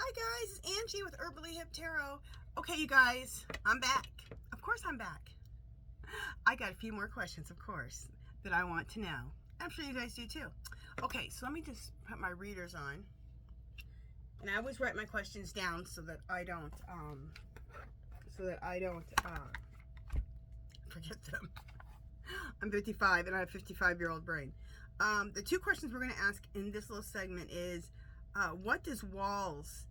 Hi guys, it's Angie with Herbally Hip Tarot. Okay, you guys, I'm back. Of course I'm back. I got a few more questions, of course, that I want to know. I'm sure you guys do too. Okay, so let me just put my readers on. And I always write my questions down so that I don't forget them. I'm 55 and I have a 55-year-old brain. The two questions we're going to ask in this little segment is, what does Waltz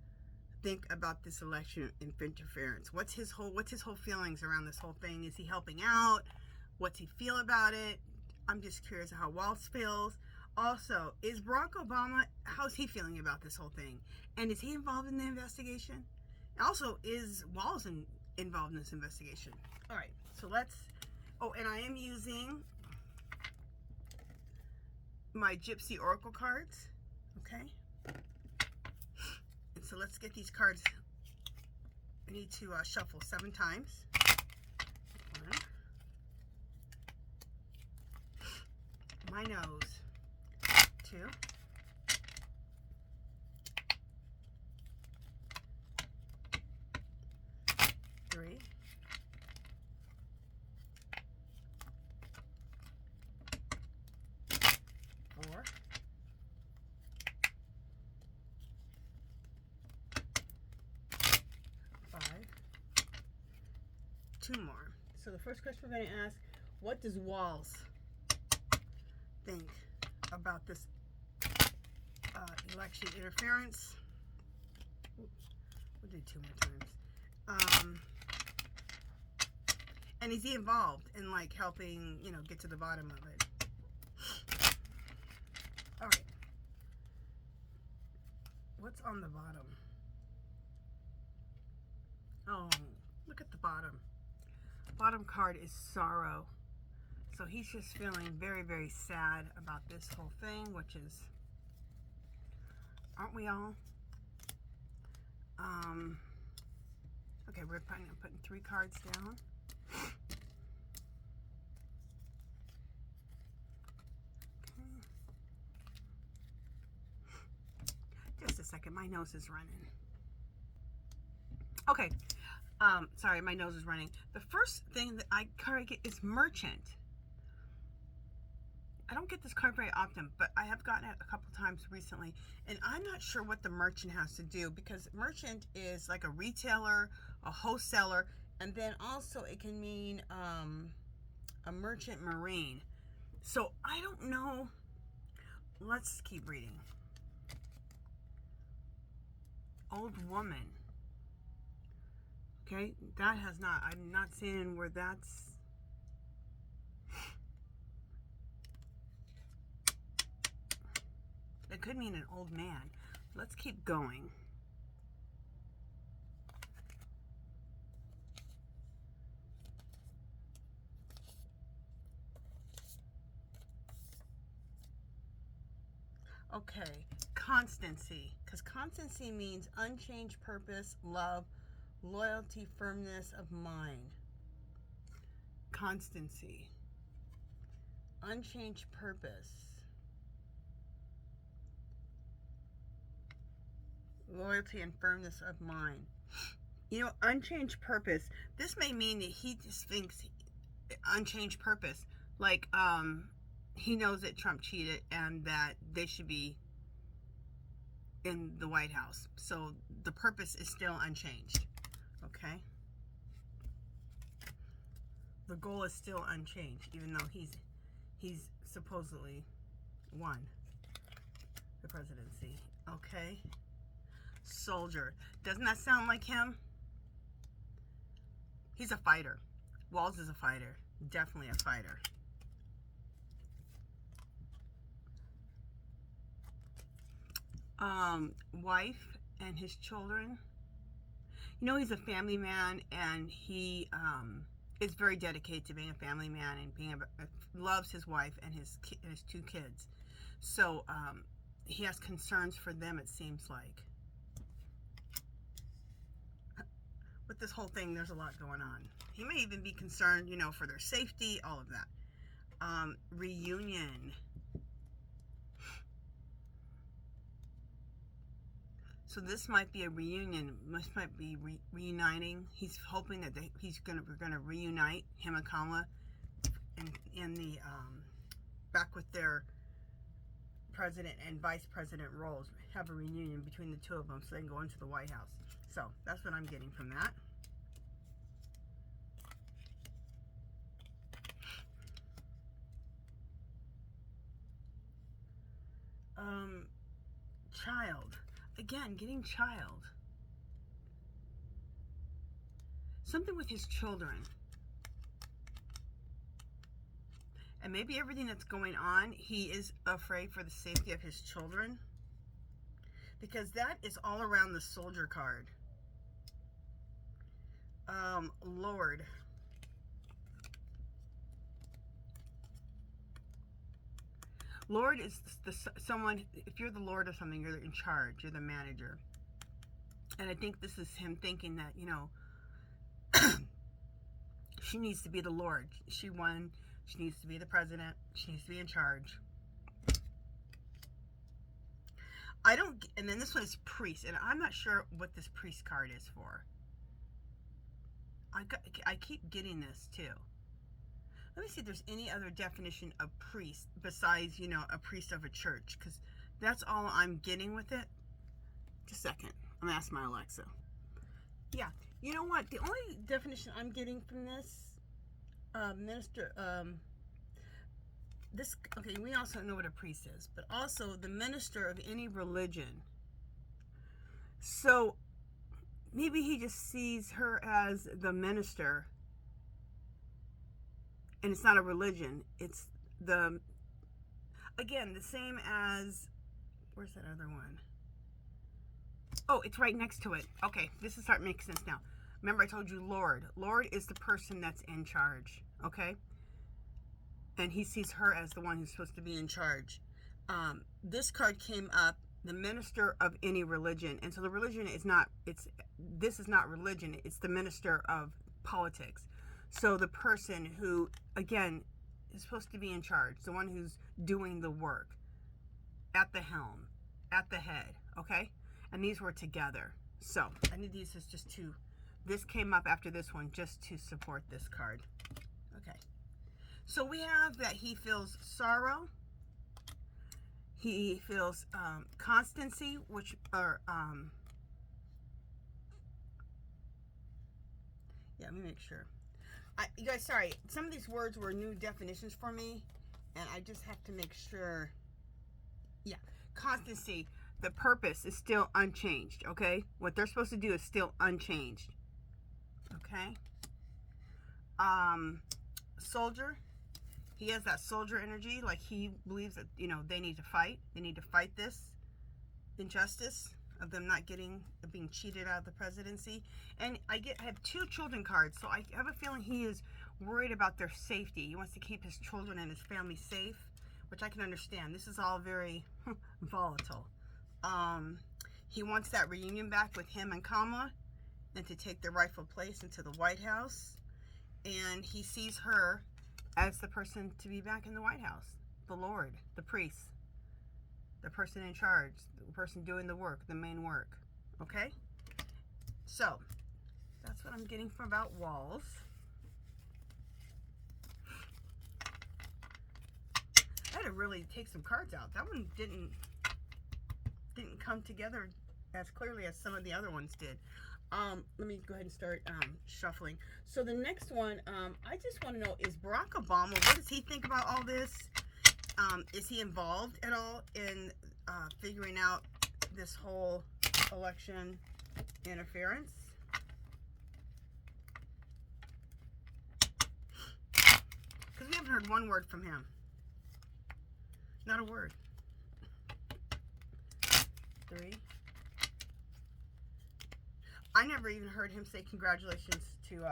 think about this election interference? What's his whole feelings around this whole thing? Is he helping out? What's he feel about it? I'm just curious how Waltz feels. Also, is Barack Obama, how's he feeling about this whole thing? And is he involved in the investigation? Also, is Waltz involved in this investigation? All right, so let's, oh, and I am using my Gypsy Oracle cards, okay? And so let's get these cards. I need to shuffle 7 times. 1. My nose. 2. 3. 4. 5. 2 more. So the first question we're going to ask, what does Waltz think about this election interference? We'll do 2 more times. And is he involved in like helping, get to the bottom of it? All right. What's on the bottom? Oh, look at the bottom. Bottom card is sorrow. So he's just feeling very, very sad about this whole thing, which is, aren't we all? Okay, we're putting 3 cards down. Okay. Just a second, my nose is running. Okay, sorry, my nose is running. The first thing that I get is merchant. I don't get this card very often, but I have gotten it a couple times recently, and I'm not sure what the merchant has to do, because merchant is like a retailer, a wholesaler, and then also it can mean a merchant marine. So I don't know. Let's keep reading. Old woman. Okay, that has not, I'm not seeing where that's. It could mean an old man. Let's keep going. Okay, constancy. Because constancy means unchanged purpose, love, loyalty, firmness of mind. Constancy. Unchanged purpose. Loyalty and firmness of mind. Unchanged purpose. This may mean that he just thinks unchanged purpose. Like, he knows that Trump cheated and that they should be in the White House. So the purpose is still unchanged. Okay? The goal is still unchanged, even though he's supposedly won the presidency. Okay? Soldier. Doesn't that sound like him? He's a fighter. Waltz is a fighter. Definitely a fighter. Wife and his children. He's a family man, and he is very dedicated to being a family man and loves his wife and his 2 kids. So he has concerns for them, it seems like. With this whole thing, there's a lot going on. He may even be concerned, for their safety, all of that. Reunion. So this might be a reunion. This might be reuniting. He's hoping that we're gonna reunite him and Kamala in the back with their president and vice president roles. Have a reunion between the two of them so they can go into the White House. So that's what I'm getting from that. Child. Again, getting child. Something with his children. And maybe everything that's going on, he is afraid for the safety of his children. Because that is all around the soldier card. Lord. Lord is someone, if you're the Lord of something, you're in charge, you're the manager. And I think this is him thinking that, you know, she needs to be the Lord. She won. She needs to be the president. She needs to be in charge. And then this one is priest. And I'm not sure what this priest card is for. I keep getting this too. Let me see if there's any other definition of priest besides, you know, a priest of a church. Because that's all I'm getting with it. Just a second. I'm going to ask my Alexa. Yeah. You know what? The only definition I'm getting from this, okay, we also know what a priest is. But also the minister of any religion. So maybe he just sees her as the minister. And it's not a religion. It's again, the same as, where's that other one? Oh, it's right next to it. Okay, this is starting to make sense now. Remember I told you Lord. Lord is the person that's in charge, okay? And he sees her as the one who's supposed to be in charge. This card came up, the minister of any religion. And so the religion is not, this is not religion. It's the minister of politics. So the person who, again, is supposed to be in charge, the one who's doing the work, at the helm, at the head, okay? And these were together. So I need these as just two. This came up after this one just to support this card. Okay. So we have that he feels sorrow. He feels constancy, which are, yeah, let me make sure. You guys, sorry, some of these words were new definitions for me, and I just have to make sure. Yeah, constancy, the purpose is still unchanged, okay? What they're supposed to do is still unchanged, okay? Soldier, he has that soldier energy, like he believes that, you know, they need to fight. They need to fight this injustice of them not being cheated out of the presidency. And I have two children cards, so I have a feeling he is worried about their safety. He wants to keep his children and his family safe, which I can understand. This is all very volatile. He wants that reunion back with him and Kamala and to take their rightful place into the White House. And he sees her as the person to be back in the White House, the Lord, the priest, the person in charge, the person doing the work, the main work. Okay? So, that's what I'm getting from about Waltz. I had to really take some cards out. That one didn't come together as clearly as some of the other ones did. Let me go ahead and start shuffling. So the next one, I just want to know, is Barack Obama, what does he think about all this? Is he involved at all in figuring out this whole election interference? Because we haven't heard one word from him. Not a word. 3. I never even heard him say congratulations to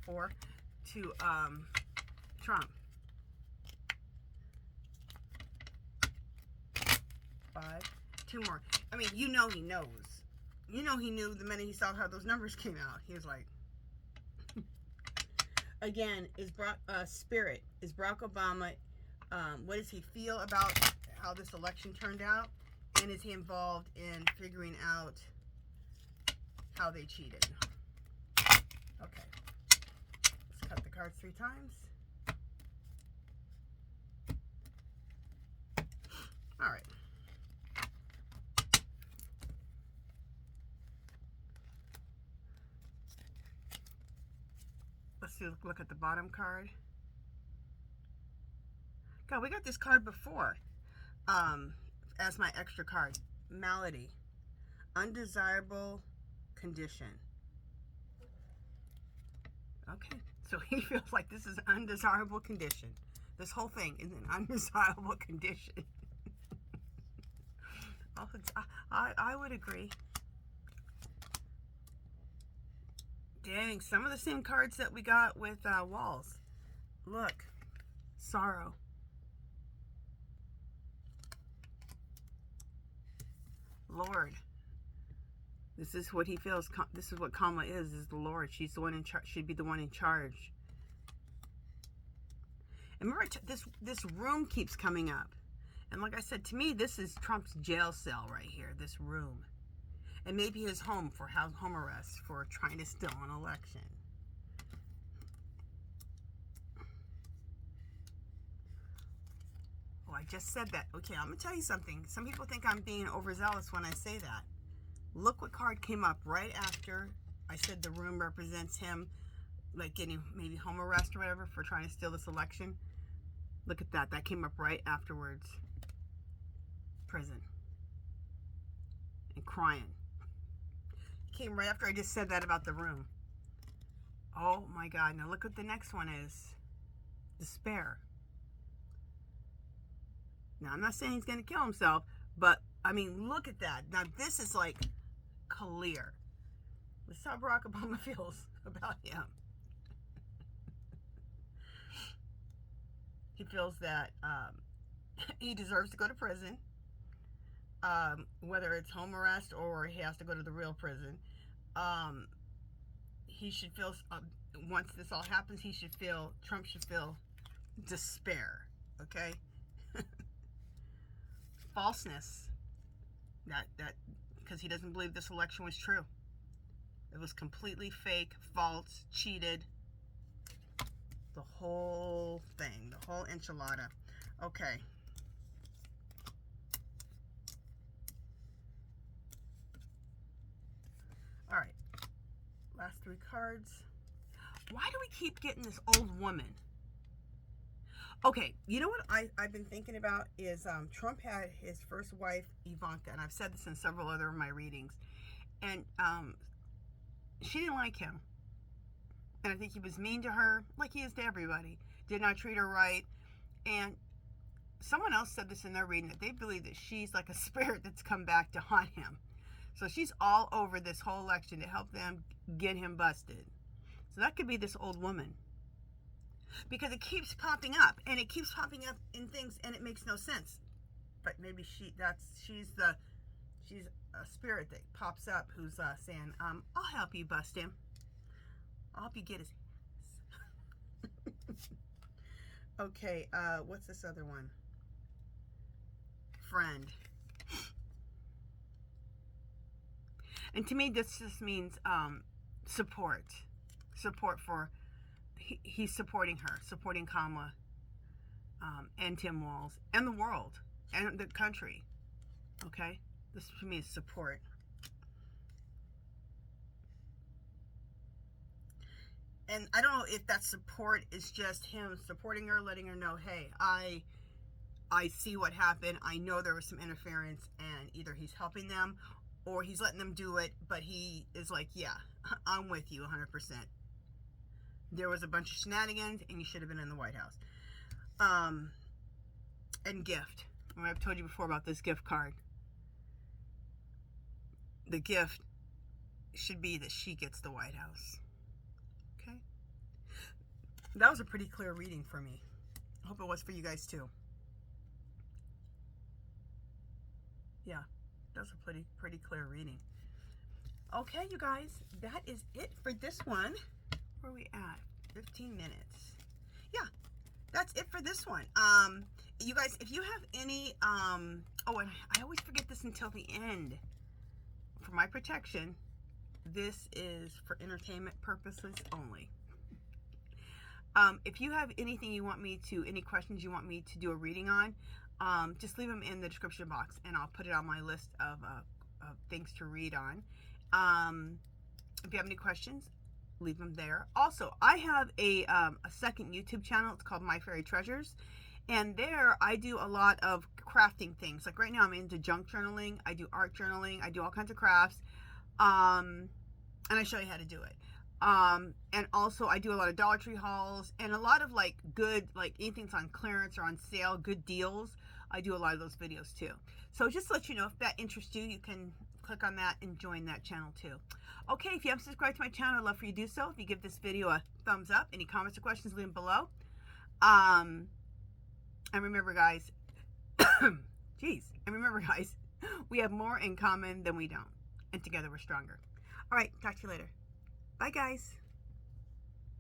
4 to Trump. 5. 2 more. I mean, you know he knows. You know he knew the minute he saw how those numbers came out. He was like, again, is Spirit, is Barack Obama, what does he feel about how this election turned out? And is he involved in figuring out how they cheated. Okay. Let's cut the cards 3 times. All right. Let's look at the bottom card. God, we got this card before as my extra card. Malady. Undesirable condition. Okay, so he feels like this is an undesirable condition. This whole thing is an undesirable condition. Oh, I would agree. Dang, some of the same cards that we got with Waltz. Look, sorrow. Lord. This is what he feels. This is what Kamala is the Lord. She's the one in charge. She'd be the one in charge. And remember, this room keeps coming up. And like I said, to me, this is Trump's jail cell right here, this room. And maybe his home for home arrest for trying to steal an election. Oh, I just said that. Okay, I'm going to tell you something. Some people think I'm being overzealous when I say that. Look what card came up right after I said the room represents him, like getting maybe home arrest or whatever for trying to steal this election. Look at that. That came up right afterwards. Prison. And crying. It came right after I just said that about the room. Oh my God. Now look what the next one is. Despair. Now I'm not saying he's going to kill himself, but I mean, look at that. Now this is like clear. This is how Barack Obama feels about him. He feels that he deserves to go to prison, whether it's home arrest or he has to go to the real prison. He should feel, once this all happens, Trump should feel despair, okay? Falseness, because he doesn't believe this election was true. It was completely fake, false, cheated. The whole thing, the whole enchilada. Okay. All right. Last 3 cards. Why do we keep getting this old woman? Okay, you know what I've been thinking about is Trump had his first wife, Ivanka, and I've said this in several other of my readings, and she didn't like him. And I think he was mean to her, like he is to everybody. Did not treat her right. And someone else said this in their reading, that they believe that she's like a spirit that's come back to haunt him. So she's all over this whole election to help them get him busted. So that could be this old woman. Because it keeps popping up, and it keeps popping up in things, and it makes no sense. But maybe she's a spirit that pops up who's saying, I'll help you bust him. I'll help you get his ass. Okay, what's this other one? Friend. And to me, this just means support. Support for, he's supporting her, supporting Kamala, and Tim Walz, and the world, and the country. Okay? This to me is support. And I don't know if that support is just him supporting her, letting her know, hey, I see what happened. I know there was some interference, and either he's helping them or he's letting them do it, but he is like, yeah, I'm with you 100%. There was a bunch of shenanigans, and you should have been in the White House. And gift. I've told you before about this gift card. The gift should be that she gets the White House. Okay? That was a pretty clear reading for me. I hope it was for you guys too. Yeah, that was a pretty clear reading. Okay, you guys, that is it for this one. Where are we at? 15 minutes. Yeah, that's it for this one. You guys, if you have any, oh, and I always forget this until the end. For my protection, This is for entertainment purposes only. If you have anything you want me to, any questions you want me to do a reading on, just leave them in the description box and I'll put it on my list of things to read on. If you have any questions, leave them there. Also, I have a second YouTube channel. It's called My Fairy Treasures. And there I do a lot of crafting things. Like right now I'm into junk journaling. I do art journaling. I do all kinds of crafts. And I show you how to do it. And also I do a lot of Dollar Tree hauls and a lot of like good, like anything's on clearance or on sale, good deals. I do a lot of those videos too. So just to let you know, if that interests you, you can click on that and join that channel too. Okay, if you haven't subscribed to my channel, I'd love for you to do so. If you give this video a thumbs up, any comments or questions, leave them below. And remember guys, we have more in common than we don't. And together we're stronger. All right, talk to you later. Bye guys.